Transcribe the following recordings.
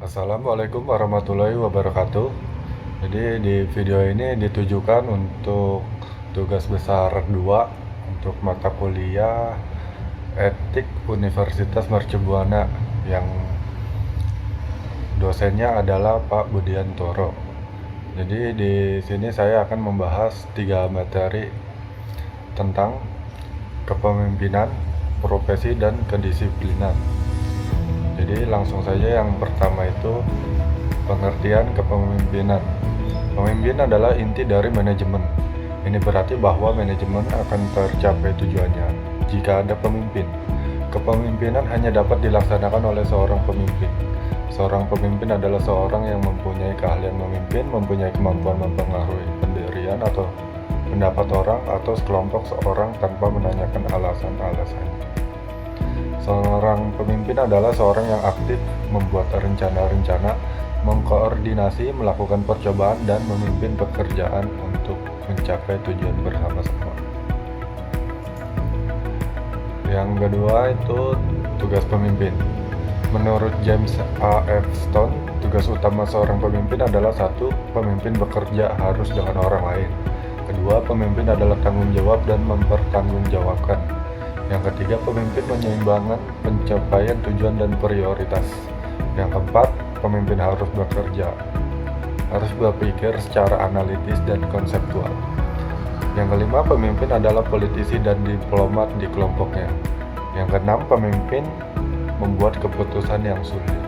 Assalamualaikum warahmatullahi wabarakatuh. Jadi di video ini ditujukan untuk tugas besar 2 untuk mata kuliah Etik Universitas Mercubuana yang dosennya adalah Pak Budiantoro. Jadi di sini saya akan membahas 3 materi tentang kepemimpinan, profesi, dan kedisiplinan. Jadi langsung saja, yang pertama itu pengertian kepemimpinan. Pemimpin adalah inti dari manajemen. Ini berarti bahwa manajemen akan tercapai tujuannya jika ada pemimpin. Kepemimpinan hanya dapat dilaksanakan oleh seorang pemimpin. Seorang pemimpin adalah seorang yang mempunyai keahlian memimpin, mempunyai kemampuan mempengaruhi pendirian atau pendapat orang atau sekelompok seorang tanpa menanyakan alasan-alasannya. Seorang pemimpin adalah seorang yang aktif, membuat rencana-rencana, mengkoordinasi, melakukan percobaan, dan memimpin pekerjaan untuk mencapai tujuan bersama-sama. Yang kedua itu tugas pemimpin. Menurut James A. F. Stone, tugas utama seorang pemimpin adalah: 1. Pemimpin bekerja harus dengan orang lain. Kedua, pemimpin adalah tanggung jawab dan mempertanggungjawabkan. Yang ketiga, pemimpin menyeimbangkan pencapaian tujuan dan prioritas. Yang keempat, pemimpin harus bekerja, harus berpikir secara analitis dan konseptual. Yang kelima, pemimpin adalah politisi dan diplomat di kelompoknya. Yang keenam, pemimpin membuat keputusan yang sulit.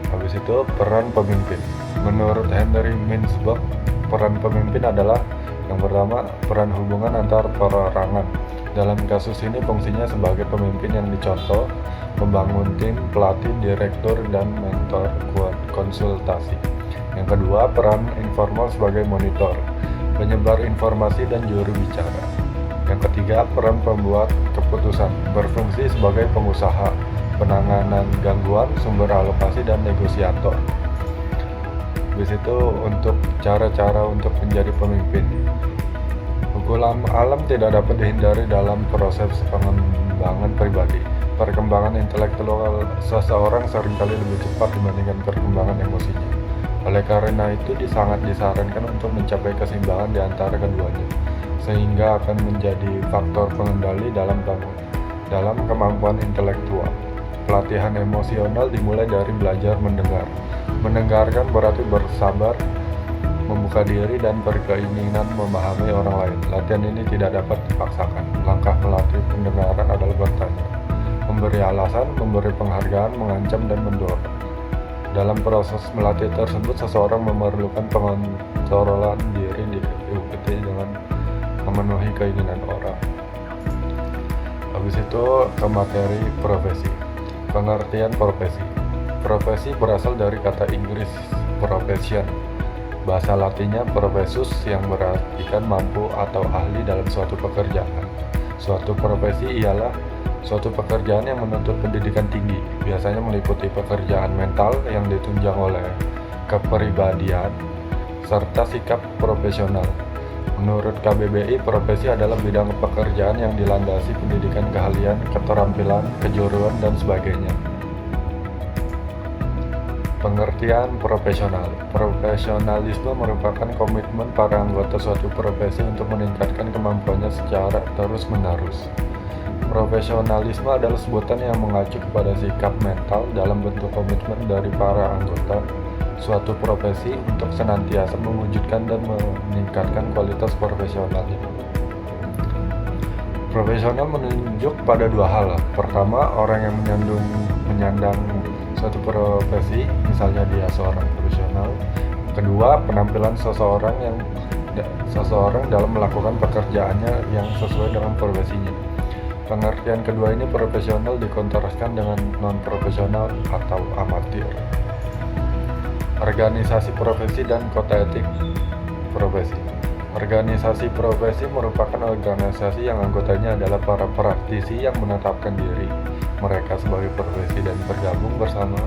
Habis itu, peran pemimpin. Menurut Henry Mintzberg, peran pemimpin adalah: yang pertama, peran hubungan antar perorangan. Dalam kasus ini fungsinya sebagai pemimpin yang dicontoh, membangun tim, pelatih, direktur, dan mentor konsultasi. Yang kedua, peran informal sebagai monitor, penyebar informasi dan juru bicara. Yang ketiga, peran pembuat keputusan, berfungsi sebagai pengusaha, penanganan gangguan, sumber alokasi, dan negosiator. Habis itu untuk cara-cara untuk menjadi pemimpin. Hukum alam tidak dapat dihindari dalam proses pengembangan pribadi. Perkembangan intelektual seseorang seringkali lebih cepat dibandingkan perkembangan emosinya. Oleh karena itu, sangat disarankan untuk mencapai keseimbangan di antara keduanya, sehingga akan menjadi faktor pengendali dalam kemampuan intelektual. Pelatihan emosional dimulai dari belajar mendengar. Mendengarkan berarti bersabar, membuka diri, dan berkeinginan memahami orang lain. Latihan ini tidak dapat dipaksakan. Langkah melatih pendengaran adalah bertanya, memberi alasan, memberi penghargaan, mengancam, dan mendorong. Dalam proses melatih tersebut, seseorang memerlukan pengontrolan diri diikuti dengan memenuhi keinginan orang. Habis itu ke materi profesi. Pengertian profesi. Profesi berasal dari kata Inggris profession. Bahasa Latinnya professus, yang berartikan mampu atau ahli dalam suatu pekerjaan. Suatu profesi ialah suatu pekerjaan yang menuntut pendidikan tinggi, biasanya meliputi pekerjaan mental yang ditunjang oleh kepribadian serta sikap profesional. Menurut KBBI, profesi adalah bidang pekerjaan yang dilandasi pendidikan, keahlian, keterampilan, kejuruan, dan sebagainya. Pengertian profesional. Profesionalisme merupakan komitmen para anggota suatu profesi untuk meningkatkan kemampuannya secara terus-menerus. Profesionalisme adalah sebutan yang mengacu kepada sikap mental dalam bentuk komitmen dari para anggota suatu profesi untuk senantiasa mewujudkan dan meningkatkan kualitas profesionalnya. Profesional menunjuk pada dua hal. Pertama, orang yang menyandang suatu profesi, misalnya dia seorang profesional. Kedua, penampilan seseorang dalam melakukan pekerjaannya yang sesuai dengan profesinya. Pengertian kedua ini, profesional, dikontraskan dengan non-profesional atau amatir. Organisasi profesi dan kode etik profesi. Organisasi profesi merupakan organisasi yang anggotanya adalah para praktisi yang menetapkan diri mereka sebagai profesi dan bergabung bersama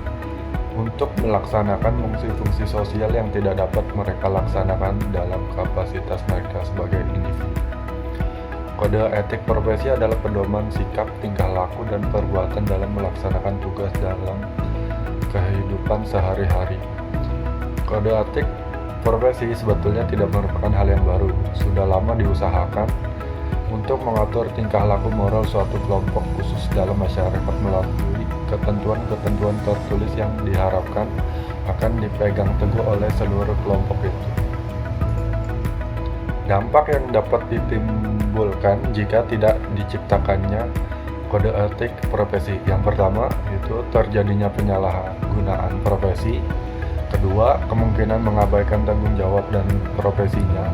untuk melaksanakan fungsi-fungsi sosial yang tidak dapat mereka laksanakan dalam kapasitas mereka sebagai individu. Kode etik profesi adalah pedoman sikap, tingkah laku, dan perbuatan dalam melaksanakan tugas dalam kehidupan kehidupan sehari-hari. Kode etik profesi sebetulnya tidak merupakan hal yang baru, sudah lama diusahakan untuk mengatur tingkah laku moral suatu kelompok khusus dalam masyarakat melalui ketentuan-ketentuan tertulis yang diharapkan akan dipegang teguh oleh seluruh kelompok itu. Dampak yang dapat ditimbulkan jika tidak diciptakannya kode etik profesi. Yang pertama itu terjadinya penyalahgunaan profesi. Kedua, kemungkinan mengabaikan tanggung jawab dan profesinya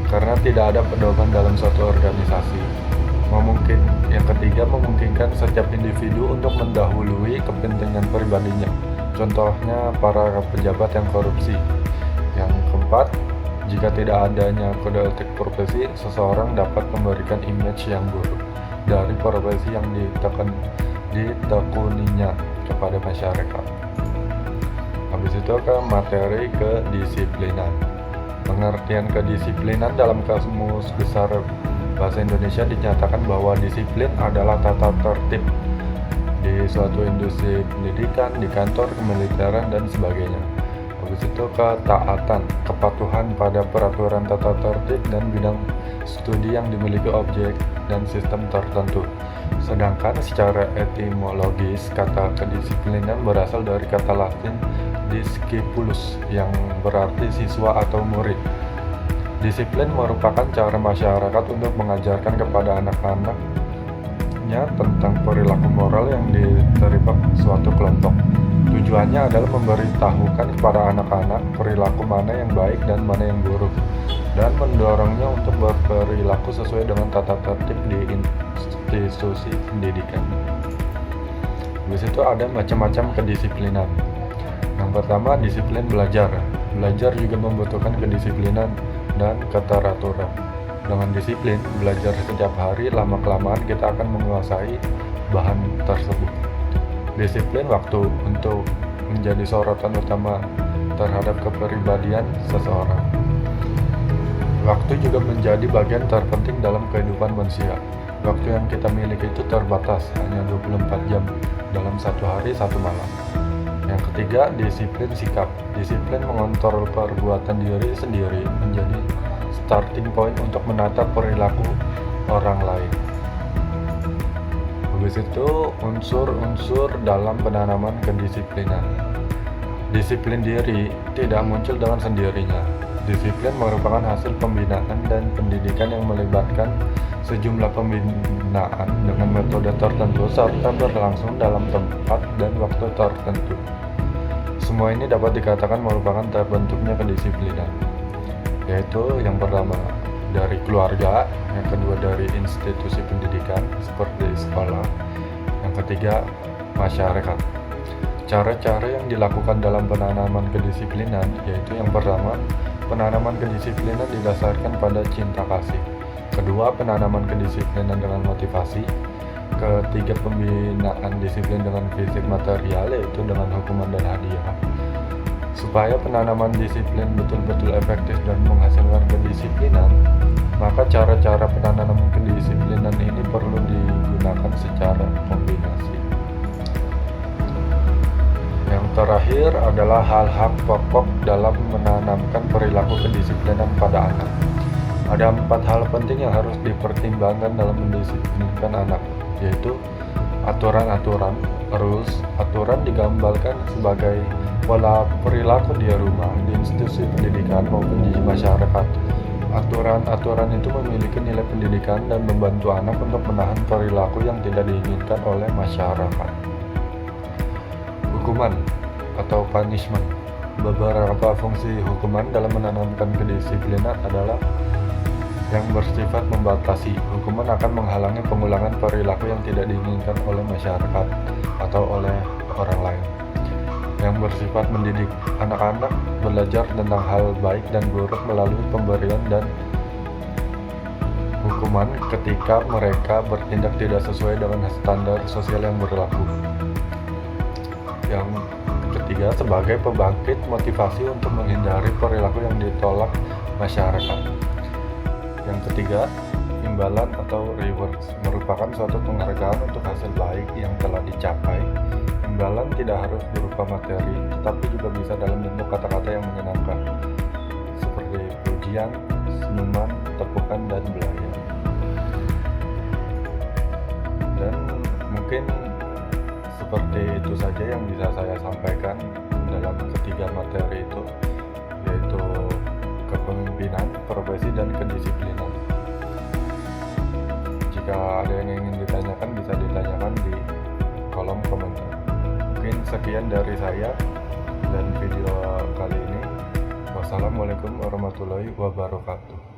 karena tidak ada pedoman dalam suatu organisasi. Yang ketiga, memungkinkan setiap individu untuk mendahului kepentingan pribadinya. Contohnya para pejabat yang korupsi. Yang keempat, jika tidak adanya kode etik profesi, seseorang dapat memberikan image yang buruk dari profesi yang ditekuninya kepada masyarakat. Habis itu ke materi kedisiplinan. Pengertian kedisiplinan dalam Kamus Besar Bahasa Indonesia dinyatakan bahwa disiplin adalah tata tertib di suatu industri pendidikan, di kantor, kemiliteran, dan sebagainya. Habis itu ketaatan, kepatuhan pada peraturan tata tertib dan bidang studi yang dimiliki objek dan sistem tertentu. Sedangkan secara etimologis, kata kedisiplinan berasal dari kata Latin discipulus yang berarti siswa atau murid. Disiplin merupakan cara masyarakat untuk mengajarkan kepada anak-anaknya tentang perilaku moral yang diterima suatu kelompok. Tujuannya adalah memberitahukan kepada anak-anak perilaku mana yang baik dan mana yang buruk, dan mendorongnya untuk berperilaku sesuai dengan tata tertib di institusi pendidikan. Habis itu ada macam-macam kedisiplinan. Yang pertama, disiplin belajar. Belajar juga membutuhkan kedisiplinan dan keteraturan. Dengan disiplin belajar setiap hari, lama-kelamaan kita akan menguasai bahan tersebut. Disiplin waktu untuk menjadi sorotan utama terhadap kepribadian seseorang. Waktu juga menjadi bagian terpenting dalam kehidupan manusia. Waktu yang kita miliki itu terbatas, hanya 24 jam dalam satu hari, satu malam. Yang ketiga, disiplin sikap. Disiplin mengontrol perbuatan diri sendiri menjadi starting point untuk menata perilaku orang lain. Habis itu unsur-unsur dalam penanaman kedisiplinan. Disiplin diri tidak muncul dengan sendirinya. Disiplin merupakan hasil pembinaan dan pendidikan yang melibatkan sejumlah pembinaan dengan metode tertentu serta berlangsung dalam tempat dan waktu tertentu. Semua ini dapat dikatakan merupakan terbentuknya kedisiplinan, yaitu yang pertama dari keluarga, yang kedua dari institusi pendidikan seperti sekolah, yang ketiga masyarakat. Cara-cara yang dilakukan dalam penanaman kedisiplinan yaitu yang pertama, penanaman kedisiplinan didasarkan pada cinta kasih. Kedua, penanaman kedisiplinan dengan motivasi. Ketiga, pembinaan disiplin dengan fisik material yaitu dengan hukuman dan hadiah. Supaya penanaman disiplin betul-betul efektif dan menghasilkan kedisiplinan, maka cara-cara penanaman kedisiplinan ini perlu digunakan secara kombinasi. Yang terakhir adalah hal-hal pokok dalam menanamkan perilaku kedisiplinan pada anak. Ada 4 hal penting yang harus dipertimbangkan dalam mendisiplinkan anak, yaitu aturan-aturan, rules. Aturan digambarkan sebagai pola perilaku di rumah, di institusi pendidikan maupun di masyarakat. Aturan-aturan itu memiliki nilai pendidikan dan membantu anak untuk menahan perilaku yang tidak diinginkan oleh masyarakat. Hukuman atau punishment. Beberapa fungsi hukuman dalam menanamkan kedisiplinan adalah yang bersifat membatasi. Hukuman akan menghalangi pengulangan perilaku yang tidak diinginkan oleh masyarakat atau oleh orang lain. Yang bersifat mendidik. Anak-anak belajar tentang hal baik dan buruk melalui pemberian dan hukuman ketika mereka bertindak tidak sesuai dengan standar sosial yang berlaku. Yang ketiga, sebagai pembangkit motivasi untuk menghindari perilaku yang ditolak masyarakat. Yang ketiga, Imbalan atau rewards merupakan suatu penghargaan untuk hasil baik yang telah dicapai. Imbalan tidak harus berupa materi, tetapi juga bisa dalam bentuk kata-kata yang menyenangkan, seperti pujian, senyuman, tepukan, dan belayan. Dan mungkin seperti itu saja yang bisa saya sampaikan dalam ketiga materi itu, yaitu kepemimpinan, profesi, dan kedisiplinan. Jika ada yang ingin ditanyakan, bisa ditanyakan di kolom komentar. Mungkin sekian dari saya dan video kali ini. Wassalamualaikum warahmatullahi wabarakatuh.